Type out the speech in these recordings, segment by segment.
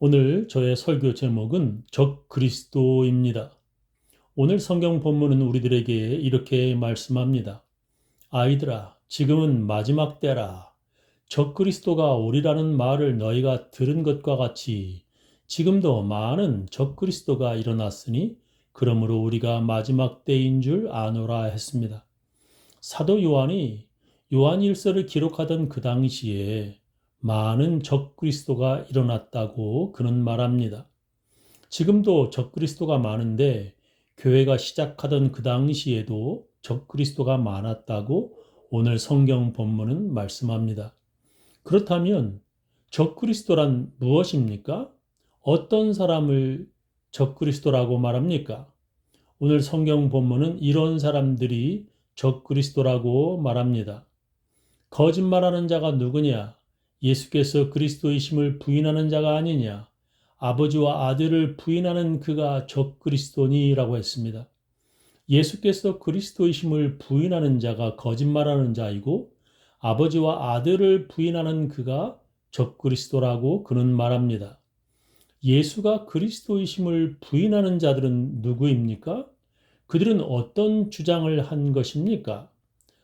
오늘 저의 설교 제목은 적 그리스도입니다. 오늘 성경 본문은 우리들에게 이렇게 말씀합니다. 아이들아, 지금은 마지막 때라. 적 그리스도가 오리라는 말을 너희가 들은 것과 같이 지금도 많은 적 그리스도가 일어났으니 그러므로 우리가 마지막 때인 줄 아노라 했습니다. 사도 요한이 요한일서를 기록하던 그 당시에 많은 적그리스도가 일어났다고 그는 말합니다. 지금도 적그리스도가 많은데 교회가 시작하던 그 당시에도 적그리스도가 많았다고 오늘 성경 본문은 말씀합니다. 그렇다면 적그리스도란 무엇입니까? 어떤 사람을 적그리스도라고 말합니까? 오늘 성경 본문은 이런 사람들이 적그리스도라고 말합니다. 거짓말하는 자가 누구냐? 예수께서 그리스도이심을 부인하는 자가 아니냐? 아버지와 아들을 부인하는 그가 적그리스도니라고 했습니다. 예수께서 그리스도이심을 부인하는 자가 거짓말하는 자이고 아버지와 아들을 부인하는 그가 적그리스도라고 그는 말합니다. 예수가 그리스도이심을 부인하는 자들은 누구입니까? 그들은 어떤 주장을 한 것입니까?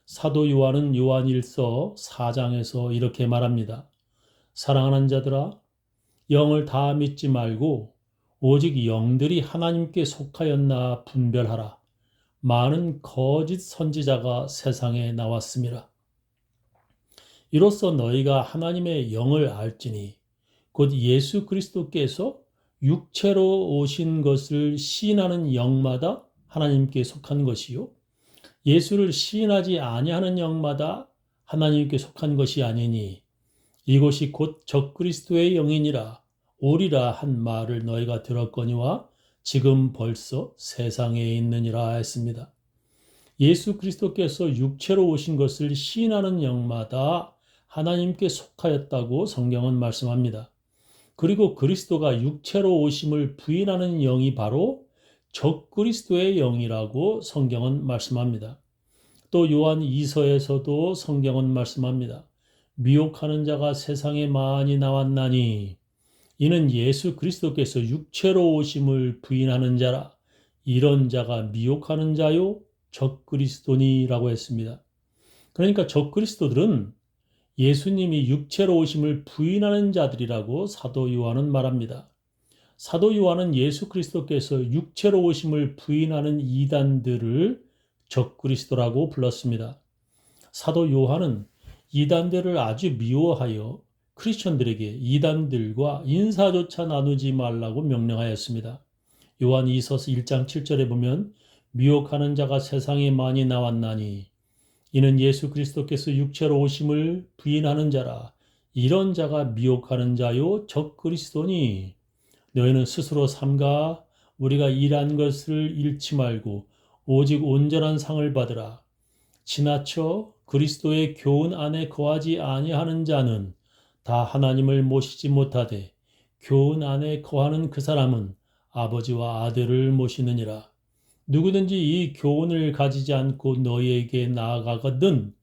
사도 요한은 요한일서 4장에서 이렇게 말합니다. 사랑하는 자들아, 영을 다 믿지 말고 오직 영들이 하나님께 속하였나 분별하라. 많은 거짓 선지자가 세상에 나왔음이라. 이로써 너희가 하나님의 영을 알지니 곧 예수 그리스도께서 육체로 오신 것을 시인하는 영마다 하나님께 속한 것이요 예수를 시인하지 아니하는 영마다 하나님께 속한 것이 아니니 이것이 곧 적그리스도의 영이니라 오리라 한 말을 너희가 들었거니와 지금 벌써 세상에 있느니라 했습니다. 예수 그리스도께서 육체로 오신 것을 시인하는 영마다 하나님께 속하였다고 성경은 말씀합니다. 그리고 그리스도가 육체로 오심을 부인하는 영이 바로 적그리스도의 영이라고 성경은 말씀합니다. 또 요한 2서에서도 성경은 말씀합니다. 미혹하는 자가 세상에 많이 나왔나니 이는 예수 그리스도께서 육체로 오심을 부인하는 자라. 이런 자가 미혹하는 자요 적그리스도니라고 했습니다. 그러니까 적그리스도들은 예수님이 육체로 오심을 부인하는 자들이라고 사도 요한은 말합니다. 사도 요한은 예수 그리스도께서 육체로 오심을 부인하는 이단들을 적그리스도라고 불렀습니다. 사도 요한은 이단들을 아주 미워하여 크리스천들에게 이단들과 인사조차 나누지 말라고 명령하였습니다. 요한 2서 1장 7절에 보면 미혹하는 자가 세상에 많이 나왔나니 이는 예수 그리스도께서 육체로 오심을 부인하는 자라. 이런 자가 미혹하는 자요 적그리스도니 너희는 스스로 삼가 우리가 일한 것을 잃지 말고 오직 온전한 상을 받으라. 지나쳐 그리스도의 교훈 안에 거하지 아니하는 자는 다 하나님을 모시지 못하되 교훈 안에 거하는 그 사람은 아버지와 아들을 모시느니라. 누구든지 이 교훈을 가지지 않고 너희에게 나아가거든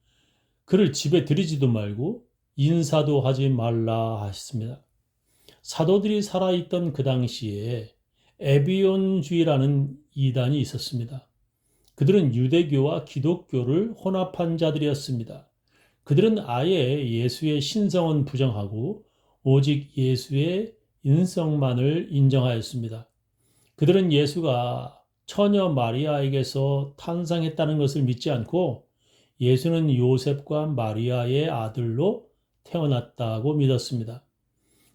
그를 집에 들이지도 말고 인사도 하지 말라 하셨습니다. 사도들이 살아있던 그 당시에 에비온주의라는 이단이 있었습니다. 그들은 유대교와 기독교를 혼합한 자들이었습니다. 그들은 아예 예수의 신성은 부정하고 오직 예수의 인성만을 인정하였습니다. 그들은 예수가 처녀 마리아에게서 탄생했다는 것을 믿지 않고 예수는 요셉과 마리아의 아들로 태어났다고 믿었습니다.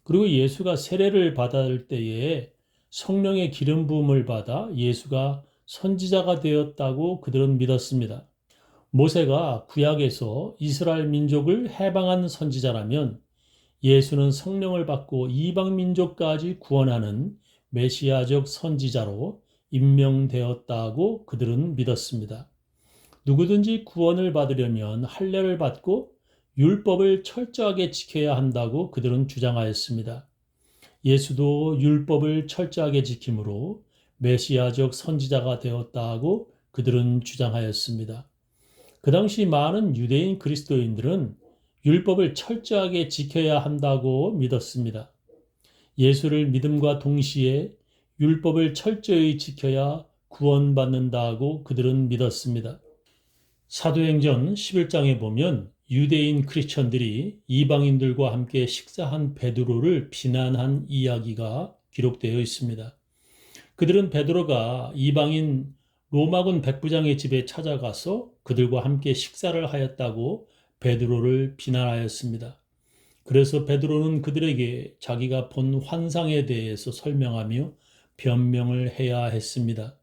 그리고 예수가 세례를 받을 때에 성령의 기름 부음을 받아 예수가 선지자가 되었다고 그들은 믿었습니다. 모세가 구약에서 이스라엘 민족을 해방한 선지자라면 예수는 성령을 받고 이방 민족까지 구원하는 메시아적 선지자로 임명되었다고 그들은 믿었습니다. 누구든지 구원을 받으려면 할례를 받고 율법을 철저하게 지켜야 한다고 그들은 주장하였습니다. 예수도 율법을 철저하게 지킴으로 메시아적 선지자가 되었다고 그들은 주장하였습니다. 그 당시 많은 유대인 그리스도인들은 율법을 철저하게 지켜야 한다고 믿었습니다. 예수를 믿음과 동시에 율법을 철저히 지켜야 구원받는다고 그들은 믿었습니다. 사도행전 11장에 보면 유대인 크리스천들이 이방인들과 함께 식사한 베드로를 비난한 이야기가 기록되어 있습니다. 그들은 베드로가 이방인 로마군 백부장의 집에 찾아가서 그들과 함께 식사를 하였다고 베드로를 비난하였습니다. 그래서 베드로는 그들에게 자기가 본 환상에 대해서 설명하며 변명을 해야 했습니다.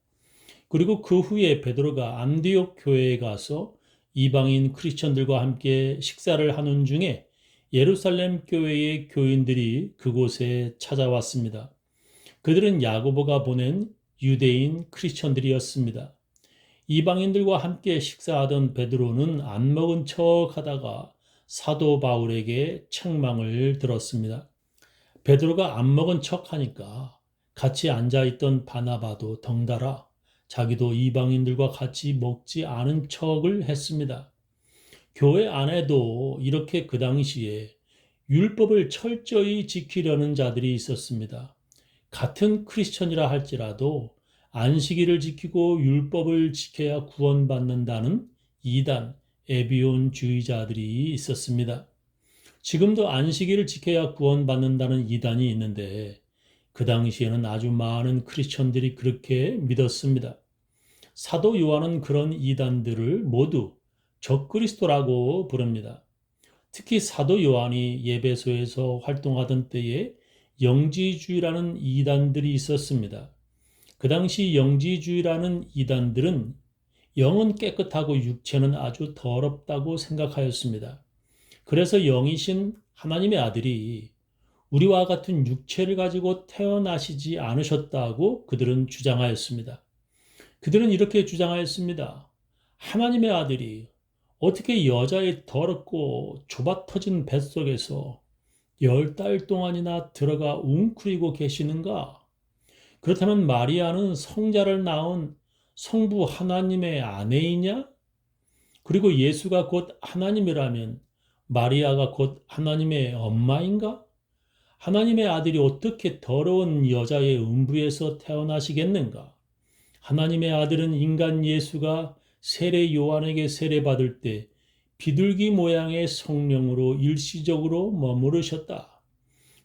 그리고 그 후에 베드로가 안디옥 교회에 가서 이방인 크리스천들과 함께 식사를 하는 중에 예루살렘 교회의 교인들이 그곳에 찾아왔습니다. 그들은 야고보가 보낸 유대인 크리스천들이었습니다. 이방인들과 함께 식사하던 베드로는 안 먹은 척 하다가 사도 바울에게 책망을 들었습니다. 베드로가 안 먹은 척 하니까 같이 앉아있던 바나바도 덩달아 자기도 이방인들과 같이 먹지 않은 척을 했습니다. 교회 안에도 이렇게 그 당시에 율법을 철저히 지키려는 자들이 있었습니다. 같은 크리스천이라 할지라도 안식일을 지키고 율법을 지켜야 구원받는다는 이단, 에비온주의자들이 있었습니다. 지금도 안식일을 지켜야 구원받는다는 이단이 있는데 그 당시에는 아주 많은 크리스천들이 그렇게 믿었습니다. 사도 요한은 그런 이단들을 모두 적그리스도라고 부릅니다. 특히 사도 요한이 예배소에서 활동하던 때에 영지주의라는 이단들이 있었습니다. 그 당시 영지주의라는 이단들은 영은 깨끗하고 육체는 아주 더럽다고 생각하였습니다. 그래서 영이신 하나님의 아들이 우리와 같은 육체를 가지고 태어나시지 않으셨다고 그들은 주장하였습니다. 그들은 이렇게 주장하였습니다. 하나님의 아들이 어떻게 여자의 더럽고 좁아 터진 뱃속에서 10달 동안이나 들어가 웅크리고 계시는가? 그렇다면 마리아는 성자를 낳은 성부 하나님의 아내이냐? 그리고 예수가 곧 하나님이라면 마리아가 곧 하나님의 엄마인가? 하나님의 아들이 어떻게 더러운 여자의 음부에서 태어나시겠는가? 하나님의 아들은 인간 예수가 세례 요한에게 세례받을 때 비둘기 모양의 성령으로 일시적으로 머무르셨다.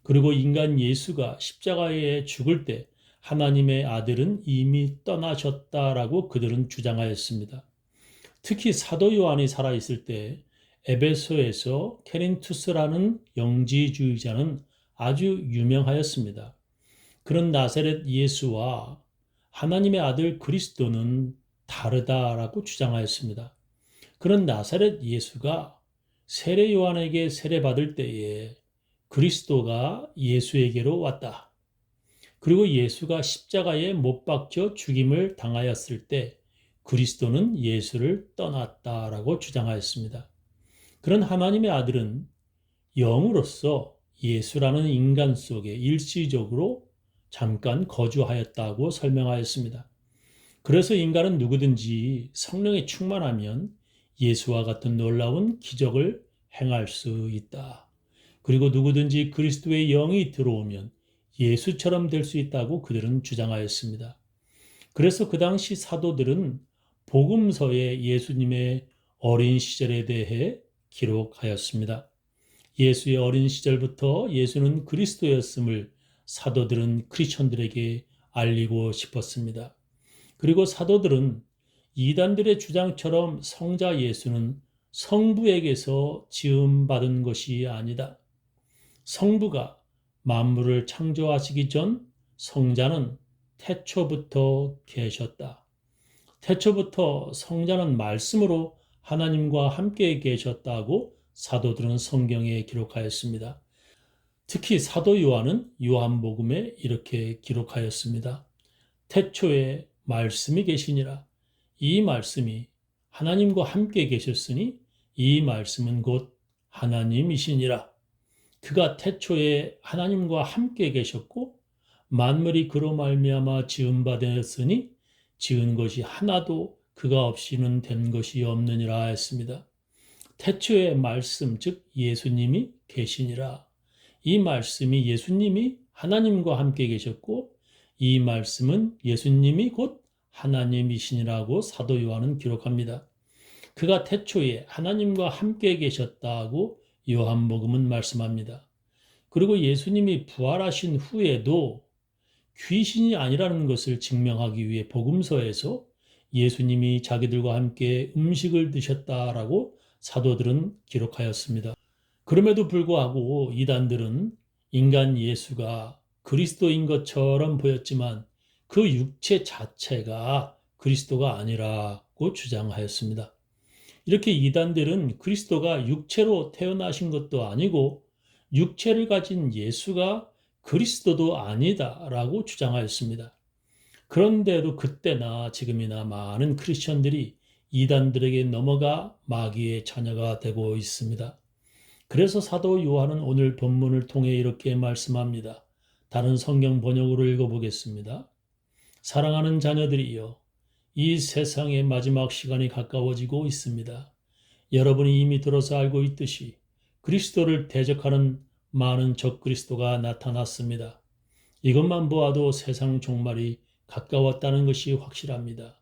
그리고 인간 예수가 십자가에 죽을 때 하나님의 아들은 이미 떠나셨다라고 그들은 주장하였습니다. 특히 사도 요한이 살아있을 때 에베소에서 케린투스라는 영지주의자는 아주 유명하였습니다. 그런 나사렛 예수와 하나님의 아들 그리스도는 다르다라고 주장하였습니다. 그런 나사렛 예수가 세례 요한에게 세례받을 때에 그리스도가 예수에게로 왔다. 그리고 예수가 십자가에 못 박혀 죽임을 당하였을 때 그리스도는 예수를 떠났다라고 주장하였습니다. 그런 하나님의 아들은 영으로서 예수라는 인간 속에 일시적으로 잠깐 거주하였다고 설명하였습니다. 그래서 인간은 누구든지 성령에 충만하면 예수와 같은 놀라운 기적을 행할 수 있다. 그리고 누구든지 그리스도의 영이 들어오면 예수처럼 될 수 있다고 그들은 주장하였습니다. 그래서 그 당시 사도들은 복음서에 예수님의 어린 시절에 대해 기록하였습니다. 예수의 어린 시절부터 예수는 그리스도였음을 사도들은 크리스천들에게 알리고 싶었습니다. 그리고 사도들은 이단들의 주장처럼 성자 예수는 성부에게서 지음받은 것이 아니다. 성부가 만물을 창조하시기 전 성자는 태초부터 계셨다. 태초부터 성자는 말씀으로 하나님과 함께 계셨다고 사도들은 성경에 기록하였습니다. 특히 사도 요한은 요한복음에 이렇게 기록하였습니다. 태초에 말씀이 계시니라. 이 말씀이 하나님과 함께 계셨으니 이 말씀은 곧 하나님이시니라. 그가 태초에 하나님과 함께 계셨고 만물이 그로 말미암아 지음받았으니 지은 것이 하나도 그가 없이는 된 것이 없느니라 했습니다. 태초에 말씀 즉 예수님이 계시니라. 이 말씀이 예수님이 하나님과 함께 계셨고 이 말씀은 예수님이 곧 하나님이시니라고 사도 요한은 기록합니다. 그가 태초에 하나님과 함께 계셨다고 요한복음은 말씀합니다. 그리고 예수님이 부활하신 후에도 귀신이 아니라는 것을 증명하기 위해 복음서에서 예수님이 자기들과 함께 음식을 드셨다라고 사도들은 기록하였습니다. 그럼에도 불구하고 이단들은 인간 예수가 그리스도인 것처럼 보였지만 그 육체 자체가 그리스도가 아니라고 주장하였습니다. 이렇게 이단들은 그리스도가 육체로 태어나신 것도 아니고 육체를 가진 예수가 그리스도도 아니다라고 주장하였습니다. 그런데도 그때나 지금이나 많은 크리스천들이 이단들에게 넘어가 마귀의 자녀가 되고 있습니다. 그래서 사도 요한은 오늘 본문을 통해 이렇게 말씀합니다. 다른 성경 번역으로 읽어보겠습니다. 사랑하는 자녀들이여, 이 세상의 마지막 시간이 가까워지고 있습니다. 여러분이 이미 들어서 알고 있듯이 그리스도를 대적하는 많은 적그리스도가 나타났습니다. 이것만 보아도 세상 종말이 가까웠다는 것이 확실합니다.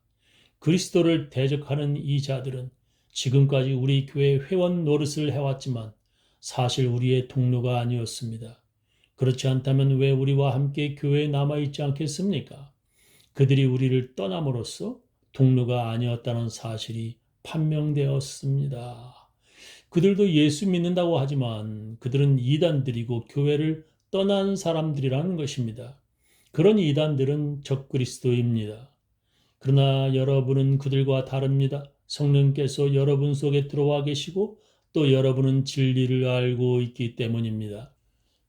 그리스도를 대적하는 이 자들은 지금까지 우리 교회 회원 노릇을 해왔지만 사실 우리의 동료가 아니었습니다. 그렇지 않다면 왜 우리와 함께 교회에 남아있지 않겠습니까? 그들이 우리를 떠남으로써 동료가 아니었다는 사실이 판명되었습니다. 그들도 예수 믿는다고 하지만 그들은 이단들이고 교회를 떠난 사람들이라는 것입니다. 그런 이단들은 적그리스도입니다. 그러나 여러분은 그들과 다릅니다. 성령께서 여러분 속에 들어와 계시고 또 여러분은 진리를 알고 있기 때문입니다.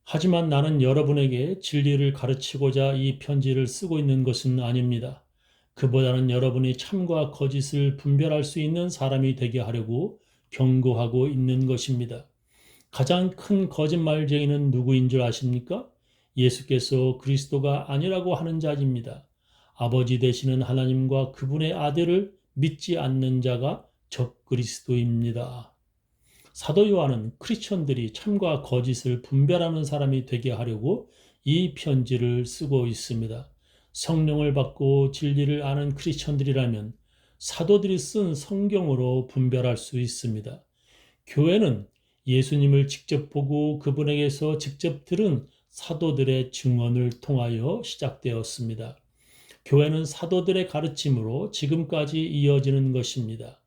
하지만 나는 여러분에게 진리를 가르치고자 이 편지를 쓰고 있는 것은 아닙니다. 그보다는 여러분이 참과 거짓을 분별할 수 있는 사람이 되게 하려고 경고하고 있는 것입니다. 가장 큰 거짓말쟁이는 누구인 줄 아십니까? 예수께서 그리스도가 아니라고 하는 자입니다. 아버지 되시는 하나님과 그분의 아들을 믿지 않는 자가 적그리스도입니다. 사도 요한은 크리스천들이 참과 거짓을 분별하는 사람이 되게 하려고 이 편지를 쓰고 있습니다. 성령을 받고 진리를 아는 크리스천들이라면 사도들이 쓴 성경으로 분별할 수 있습니다. 교회는 예수님을 직접 보고 그분에게서 직접 들은 사도들의 증언을 통하여 시작되었습니다. 교회는 사도들의 가르침으로 지금까지 이어지는 것입니다.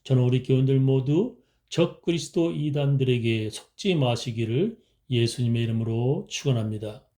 저는 우리 교인들 모두 적그리스도 이단들에게 속지 마시기를 예수님의 이름으로 축원합니다.